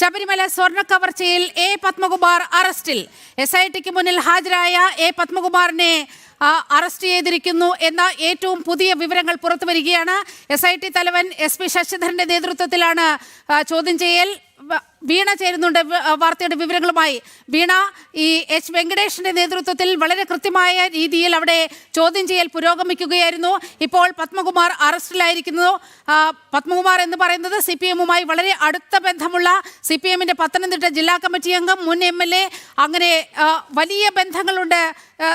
ശബരിമല സ്വർണ്ണ കവർച്ചയിൽ എ പത്മകുമാർ അറസ്റ്റിൽ. SITക്ക് മുന്നിൽ ഹാജരായ എ പത്മകുമാറിനെ അറസ്റ്റ് ചെയ്തിരിക്കുന്നു എന്ന ഏറ്റവും പുതിയ വിവരങ്ങൾ പുറത്തുവരികയാണ്. SIT തലവൻ SP ശശിധരന്റെ നേതൃത്വത്തിലാണ് ചോദ്യം ചെയ്യൽ. വീണ ചേരുന്നുണ്ട് വാർത്തയുടെ വിവരങ്ങളുമായി. വീണ, ഈ H വെങ്കടേഷിന്റെ നേതൃത്വത്തിൽ വളരെ കൃത്യമായ രീതിയിൽ അവിടെ ചോദ്യം ചെയ്യൽ പുരോഗമിക്കുകയായിരുന്നു. ഇപ്പോൾ പത്മകുമാർ അറസ്റ്റിലായിരിക്കുന്നു. പത്മകുമാർ എന്ന് പറയുന്നത് CPM-മായി വളരെ അടുത്ത ബന്ധമുള്ള CPM-ന്റെ പത്തനംതിട്ട ജില്ലാ കമ്മിറ്റി അംഗം, മുൻ MLA, അങ്ങനെ വലിയ ബന്ധങ്ങളുണ്ട്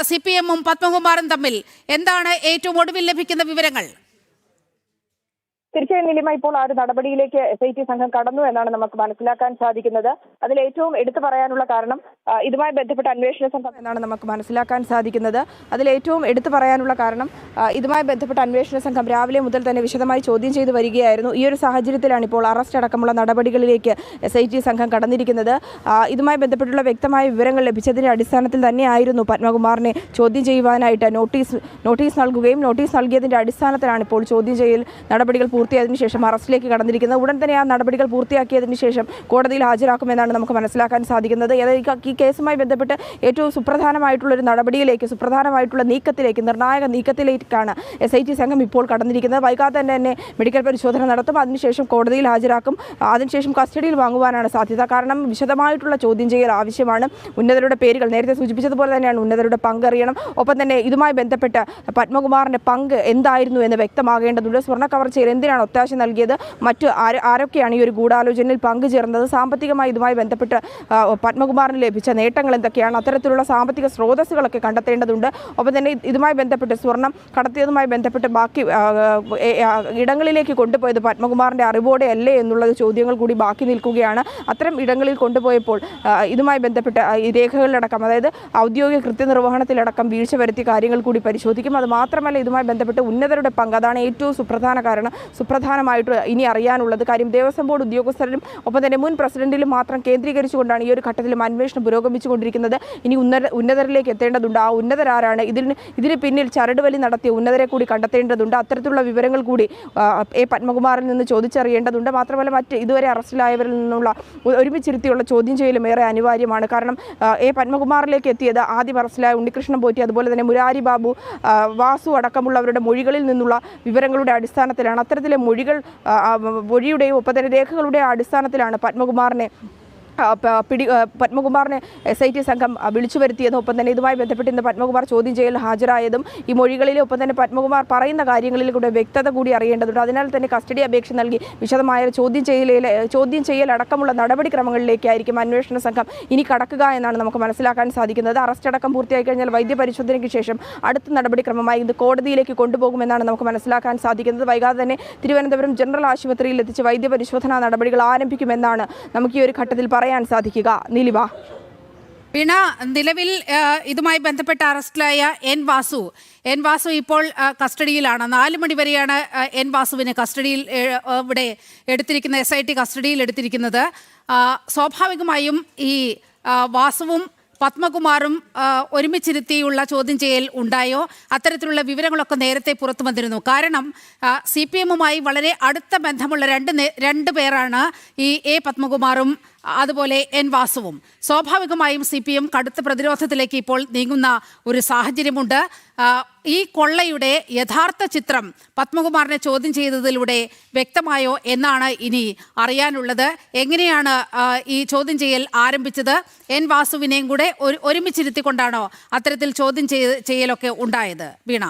CPM-ഉം പത്മകുമാറും തമ്മിൽ. എന്താണ് ഏറ്റവും ഒടുവിൽ ലഭിക്കുന്ന വിവരങ്ങൾ? തീർച്ചയായും നീലിമ, ഇപ്പോൾ ആ ഒരു നടപടിയിലേക്ക് SIT സംഘം കടന്നു എന്നാണ് നമുക്ക് മനസ്സിലാക്കാൻ സാധിക്കുന്നത്. അതിൽ ഏറ്റവും എടുത്തു പറയാനുള്ള കാരണം ഇതുമായി ബന്ധപ്പെട്ട അന്വേഷണ സംഘം എന്നാണ് നമുക്ക് മനസ്സിലാക്കാൻ സാധിക്കുന്നത്. ഇതുമായി ബന്ധപ്പെട്ട അന്വേഷണ സംഘം രാവിലെ മുതൽ തന്നെ വിശദമായി ചോദ്യം ചെയ്തു വരികയായിരുന്നു. ഈ ഒരു സാഹചര്യത്തിലാണ് ഇപ്പോൾ അറസ്റ്റ് അടക്കമുള്ള നടപടികളിലേക്ക് SIT സംഘം കടന്നിരിക്കുന്നത്. ഇതുമായി ബന്ധപ്പെട്ടുള്ള വ്യക്തമായ വിവരങ്ങൾ ലഭിച്ചതിന്റെ അടിസ്ഥാനത്തിൽ തന്നെയായിരുന്നു പത്മകുമാറിനെ ചോദ്യം ചെയ്യുവാനായിട്ട് നോട്ടീസ് നൽകുകയും നോട്ടീസ് നൽകിയതിന്റെ അടിസ്ഥാനത്തിലാണ് ഇപ്പോൾ ചോദ്യം ചെയ്യൽ നടപടികൾ പൂർത്തിയായതിനു ശേഷം അറസ്റ്റിലേക്ക് കടന്നിരിക്കുന്നത്. ഉടൻ തന്നെ ആ നടപടികൾ പൂർത്തിയാക്കിയതിനു ശേഷം കോടതിയിൽ ഹാജരാക്കുമെന്നാണ് നമുക്ക് മനസ്സിലാക്കാൻ സാധിക്കുന്നത്. ഈ കേസുമായി ബന്ധപ്പെട്ട് ഏറ്റവും സുപ്രധാനമായിട്ടുള്ളൊരു നടപടിയിലേക്ക്, സുപ്രധാനമായിട്ടുള്ള നീക്കത്തിലേക്ക്, നിർണായക നീക്കത്തിലേക്കാണ് SIT സംഘം ഇപ്പോൾ കടന്നിരിക്കുന്നത്. വൈകാതെ തന്നെ മെഡിക്കൽ പരിശോധന നടത്തും. അതിനുശേഷം കോടതിയിൽ ഹാജരാക്കും. അതിനുശേഷം കസ്റ്റഡിയിൽ വാങ്ങുവാനാണ് സാധ്യത. കാരണം വിശദമായിട്ടുള്ള ചോദ്യം ചെയ്യൽ ആവശ്യമാണ്. ഉന്നതരുടെ പേരുകൾ നേരത്തെ സൂചിപ്പിച്ചതുപോലെ തന്നെയാണ് ഉന്നതരുടെ പങ്ക് അറിയണം. ഒപ്പം തന്നെ ഇതുമായി ബന്ധപ്പെട്ട് പത്മകുമാറിന്റെ പങ്ക് എന്തായിരുന്നു എന്ന് വ്യക്തമാകേണ്ടതുണ്ട്. സ്വർണ്ണ കവർച്ചയിൽ എന്തിനാണ് ഒത്താശ നൽകിയത്, മറ്റു ആരൊക്കെയാണ് ഈ ഒരു ഗൂഢാലോചനയിൽ പങ്കുചേർന്നത്, സാമ്പത്തികമായി ഇതുമായി ബന്ധപ്പെട്ട് പത്മകുമാറിന് ലഭിച്ച നേട്ടങ്ങൾ എന്തൊക്കെയാണ്, അത്തരത്തിലുള്ള സാമ്പത്തിക സ്രോതസ്സുകളൊക്കെ കണ്ടെത്തേണ്ടതുണ്ട്. ഒപ്പം തന്നെ ഇതുമായി ബന്ധപ്പെട്ട് സ്വർണം കടത്തിയതുമായി ബന്ധപ്പെട്ട് ബാക്കി ഇടങ്ങളിലേക്ക് കൊണ്ടുപോയത് പത്മകുമാറിന്റെ അറിവോടെ അല്ലേ എന്നുള്ള ചോദ്യങ്ങൾ കൂടി ബാക്കി നിൽക്കുകയാണ്. അത്തരം ഇടങ്ങളിൽ കൊണ്ടുപോയപ്പോൾ ഇതുമായി ബന്ധപ്പെട്ട് ഈ രേഖകളിലടക്കം, അതായത് ഔദ്യോഗിക കൃത്യനിർവഹണത്തിലടക്കം വീഴ്ച വരുത്തിയ കാര്യങ്ങൾ കൂടി പരിശോധിക്കും. അത് മാത്രമല്ല ഇതുമായി ബന്ധപ്പെട്ട് ഉന്നതരുടെ പങ്ക്, അതാണ് ഏറ്റവും സുപ്രധാനമായിട്ട് ഇനി അറിയാനുള്ളത്. കാര്യം ദേവസ്വം ബോർഡ് ഉദ്യോഗസ്ഥരിലും ഒപ്പം തന്നെ മുൻ പ്രസിഡന്റിലും മാത്രം കേന്ദ്രീകരിച്ചുകൊണ്ടാണ് ഈ ഒരു ഘട്ടത്തിലും അന്വേഷണം പുരോഗമിച്ചുകൊണ്ടിരിക്കുന്നത്. ഇനി ഉന്നതരിലേക്ക് എത്തേണ്ടതുണ്ട്. ആ ഉന്നതരാരാണ്, ഇതിന് പിന്നിൽ ചരടുവലി നടത്തിയ ഉന്നതരെ കൂടി കണ്ടെത്തേണ്ടതുണ്ട്. അത്തരത്തിലുള്ള വിവരങ്ങൾ കൂടി എ പത്മകുമാറിൽ നിന്ന് ചോദിച്ചറിയേണ്ടതുണ്ട്. മാത്രമല്ല മറ്റ് ഇതുവരെ അറസ്റ്റിലായവരിൽ നിന്നുള്ള ഒരുമിച്ചിരുത്തിയുള്ള ചോദ്യം ചെയ്യലും ഏറെ അനിവാര്യമാണ്. കാരണം എ പത്മകുമാറിലേക്ക് എത്തിയത് ആദ്യം അറസ്റ്റിലായ ഉണ്ണികൃഷ്ണൻ പോറ്റി, അതുപോലെ തന്നെ മുരാരി ബാബു, വാസു അടക്കമുള്ളവരുടെ മൊഴികളിൽ നിന്നുള്ള വിവരങ്ങളുടെ അടിസ്ഥാനത്തിലാണ്. അത്തരത്തിലെ മൊഴിയുടെയും ഒപ്പം തന്നെ രേഖകളുടെ അടിസ്ഥാനത്തിലാണ് പത്മകുമാറിനെ SIT സംഘം വിളിച്ചു വരുത്തിയതും ഒപ്പം തന്നെ ഇതുമായി ബന്ധപ്പെട്ട് ഇന്ന് പത്മകുമാർ ചോദ്യം ചെയ്യൽ ഹാജരായതും ഈ മൊഴികളിലെ ഒപ്പം തന്നെ പത്മകുമാർ പറയുന്ന കാര്യങ്ങളിൽ കൂടെ വ്യക്തത കൂടി അറിയേണ്ടതുണ്ട്. അതിനാൽ തന്നെ കസ്റ്റഡി അപേക്ഷ നൽകി വിശദമായ ചോദ്യം ചെയ്യൽ അടക്കമുള്ള നടപടിക്രമങ്ങളിലേക്കായിരിക്കും അന്വേഷണ സംഘം ഇനി കടക്കുക എന്നാണ് നമുക്ക് മനസ്സിലാക്കാൻ സാധിക്കുന്നത്. അറസ്റ്റ് അടക്കം പൂർത്തിയായി കഴിഞ്ഞാൽ വൈദ്യപരിശോധനയ്ക്ക് ശേഷം അടുത്ത നടപടിക്രമമായി ഇത് കോടതിയിലേക്ക് കൊണ്ടുപോകുമെന്നാണ് നമുക്ക് മനസ്സിലാക്കാൻ സാധിക്കുന്നത്. വൈകാതെ തന്നെ തിരുവനന്തപുരം ജനറൽ ആശുപത്രിയിൽ എത്തിച്ച് വൈദ്യപരിശോധനാ നടപടികൾ ആരംഭിക്കുമെന്നാണ് നമുക്ക് ഈ ഒരു ഘട്ടത്തിൽ പറയാൻ സാധിക്കുക. നീലിമ. വീണ, നിലവിൽ ഇതുമായി ബന്ധപ്പെട്ട അറസ്റ്റിലായ എൻ വാസു ഇപ്പോൾ കസ്റ്റഡിയിലാണ്. 4 മണി വരെയാണ് എൻ വാസുവിനെ കസ്റ്റഡിയിൽ ഇവിടെ എടുത്തിരിക്കുന്ന SIT കസ്റ്റഡിയിൽ എടുത്തിരിക്കുന്നത്. സ്വാഭാവികമായും ഈ വാസുവും പത്മകുമാറും ഒരുമിച്ചിരുത്തിയുള്ള ചോദ്യം ചെയ്യൽ ഉണ്ടായോ? അത്തരത്തിലുള്ള വിവരങ്ങളൊക്കെ നേരത്തെ പുറത്തു വന്നിരുന്നു. കാരണം CPM-മായി വളരെ അടുത്ത ബന്ധമുള്ള രണ്ട് പേരാണ് ഈ എ പത്മകുമാറും അതുപോലെ എൻ വാസുവും. സ്വാഭാവികമായും CPM കടുത്ത പ്രതിരോധത്തിലേക്ക് ഇപ്പോൾ നീങ്ങുന്ന ഒരു സാഹചര്യമുണ്ട്. ഈ കൊള്ളയുടെ യഥാർത്ഥ ചിത്രം പത്മകുമാറിനെ ചോദ്യം ചെയ്തതിലൂടെ വ്യക്തമായോ എന്നാണ് ഇനി അറിയാനുള്ളത്. എങ്ങനെയാണ് ഈ ചോദ്യം ചെയ്യൽ ആരംഭിച്ചത്? എൻ വാസുവിനെയും കൂടെ ഒരുമിച്ചിരുത്തിക്കൊണ്ടാണോ അത്തരത്തിൽ ചോദ്യം ചെയ്യലൊക്കെ ഉണ്ടായത്? വീണ.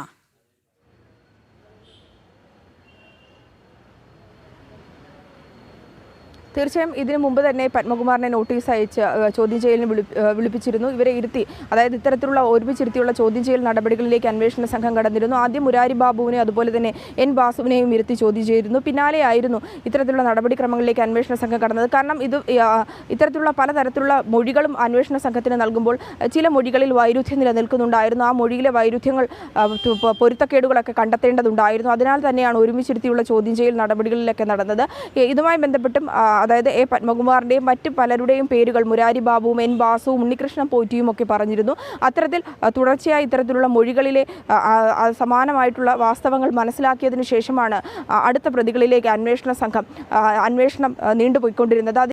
തീർച്ചയായും ഇതിനു മുമ്പ് തന്നെ പത്മകുമാറിനെ നോട്ടീസ് അയച്ച് ചോദ്യം ചെയ്യലിന് വിളിപ്പിച്ചിരുന്നു. ഇവരെ ഇരുത്തി, അതായത് ഇത്തരത്തിലുള്ള ഒരുമിച്ചിരുത്തിയുള്ള ചോദ്യം ചെയ്യൽ നടപടികളിലേക്ക് അന്വേഷണ സംഘം കടന്നിരുന്നു. ആദ്യം മുരാരി ബാബുവിനെ അതുപോലെ തന്നെ എൻ വാസുവിനെയും ഇരുത്തി ചോദ്യം ചെയ്തിരുന്നു. പിന്നാലെയായിരുന്നു ഇത്തരത്തിലുള്ള നടപടിക്രമങ്ങളിലേക്ക് അന്വേഷണ സംഘം കടന്നത്. കാരണം ഇത്തരത്തിലുള്ള പലതരത്തിലുള്ള മൊഴികളും അന്വേഷണ സംഘത്തിന് നൽകുമ്പോൾ ചില മൊഴികളിൽ വൈരുദ്ധ്യം നിലനിൽക്കുന്നുണ്ടായിരുന്നു. ആ മൊഴിയിലെ വൈരുദ്ധ്യങ്ങൾ, പൊരുത്തക്കേടുകളൊക്കെ കണ്ടെത്തേണ്ടതുണ്ടായിരുന്നു. അതിനാൽ തന്നെയാണ് ഒരുമിച്ചിരുത്തിയുള്ള ചോദ്യം ചെയ്യൽ നടപടികളിലൊക്കെ നടന്നത്. ഇതുമായി ബന്ധപ്പെട്ടും അതായത് എ പത്മകുമാറിൻ്റെയും മറ്റ് പലരുടെയും പേരുകൾ മുരാരി ബാബുവും എൻ വാസുവും ഉണ്ണികൃഷ്ണൻ പോറ്റിയും ഒക്കെ പറഞ്ഞിരുന്നു. അത്തരത്തിൽ തുടർച്ചയായി ഇത്തരത്തിലുള്ള മൊഴികളിലെ സമാനമായിട്ടുള്ള വാസ്തവങ്ങൾ മനസ്സിലാക്കിയതിനു ശേഷമാണ് അടുത്ത പ്രതികളിലേക്ക് അന്വേഷണ സംഘം നീണ്ടുപോയിക്കൊണ്ടിരുന്നത്.